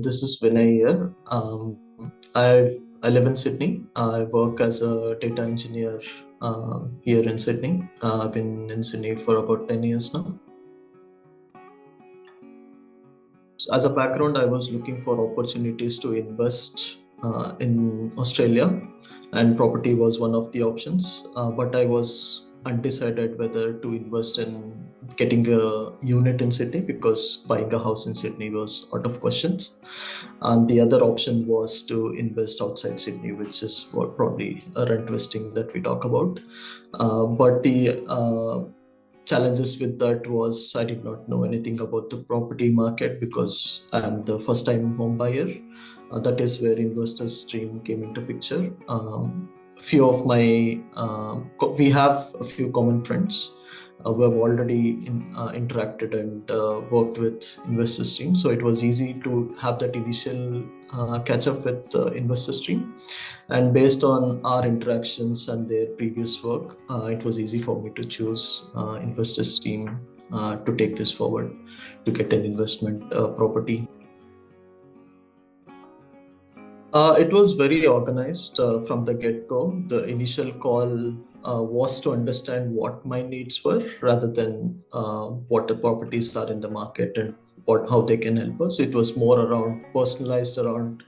This is Vinay here. I live in Sydney. I work as a data engineer here in Sydney. I've been in Sydney for about 10 years now. As a background, I was looking for opportunities to invest in Australia, and property was one of the options. But I was undecided whether to invest in getting a unit in Sydney because buying a house in Sydney was out of questions. And the other option was to invest outside Sydney, which is what probably a rent vesting that we talk about. But the challenges with that was I did not know anything about the property market because I'm the first time home buyer. That is where investor stream came into picture. Few of my we have a few common friends who have already interacted and worked with investor stream, so it was easy to have that initial catch up with investor stream, and based on our interactions and their previous work, it was easy for me to choose investor stream to take this forward to get an investment property. It was very organized from the get-go. The initial call was to understand what my needs were rather than what the properties are in the market and how they can help us. It was more around personalized around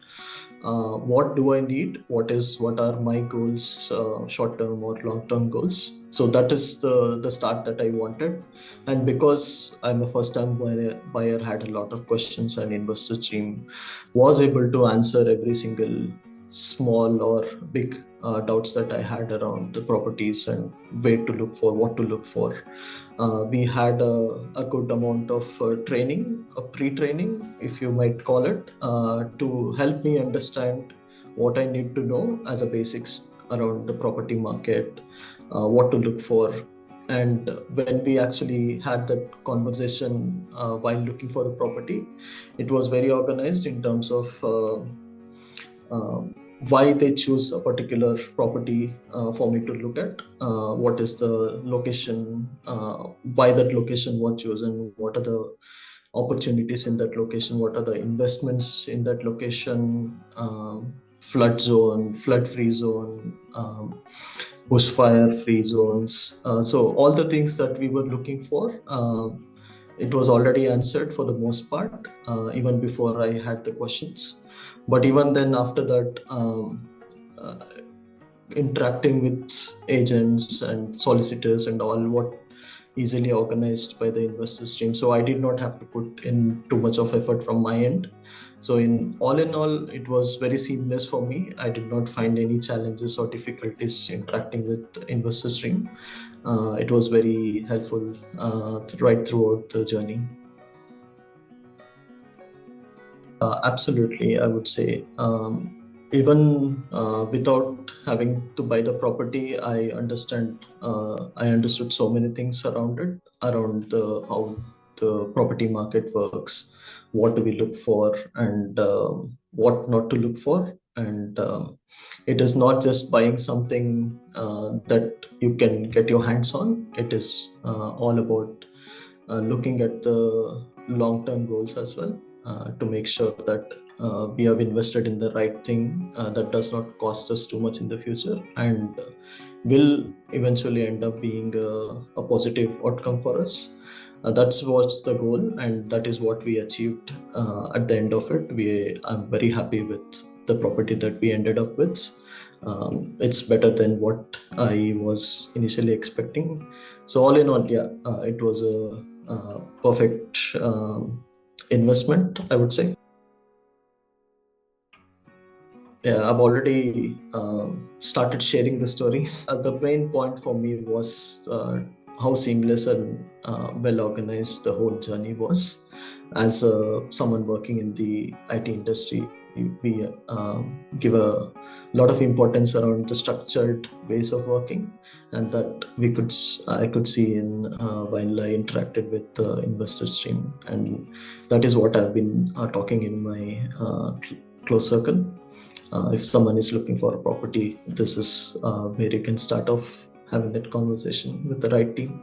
what do I need, what are my goals, short-term or long-term goals. So that is the start that I wanted. And because I'm a first-time buyer, had a lot of questions, and investor team was able to answer every single small or big doubts that I had around the properties and where to look for, what to look for. We had a good amount of training, a pre-training, if you might call it, to help me understand what I need to know as a basics around the property market, what to look for. And when we actually had that conversation while looking for a property, it was very organized in terms of why they choose a particular property for me to look at, what is the location, why that location was chosen, what are the opportunities in that location, what are the investments in that location, flood zone, flood-free zone, bushfire-free zones. So all the things that we were looking for, it was already answered for the most part, even before I had the questions. But even then, after that, interacting with agents and solicitors and all, what easily organized by the investor stream. So I did not have to put in too much of effort from my end. So in all, it was very seamless for me. I did not find any challenges or difficulties interacting with investor stream. It was very helpful right throughout the journey. Absolutely, I would say. Even without having to buy the property, I understood so many things around it, around how the property market works, what do we look for, and what not to look for. And it is not just buying something that you can get your hands on. It is all about looking at the long-term goals as well, to make sure that we have invested in the right thing that does not cost us too much in the future and will eventually end up being a positive outcome for us. That's what's the goal, and that is what we achieved at the end of it. I'm very happy with the property that we ended up with. It's better than what I was initially expecting. So all in all, yeah, it was a perfect investment, I would say. Yeah, I've already started sharing the stories. The main point for me was how seamless and well organized the whole journey was. As someone working in the IT industry, we give a lot of importance around the structured ways of working, and that I could see in while I interacted with the investor stream, and that is what I've been talking in my close circle. If someone is looking for a property, this is where you can start off having that conversation with the right team.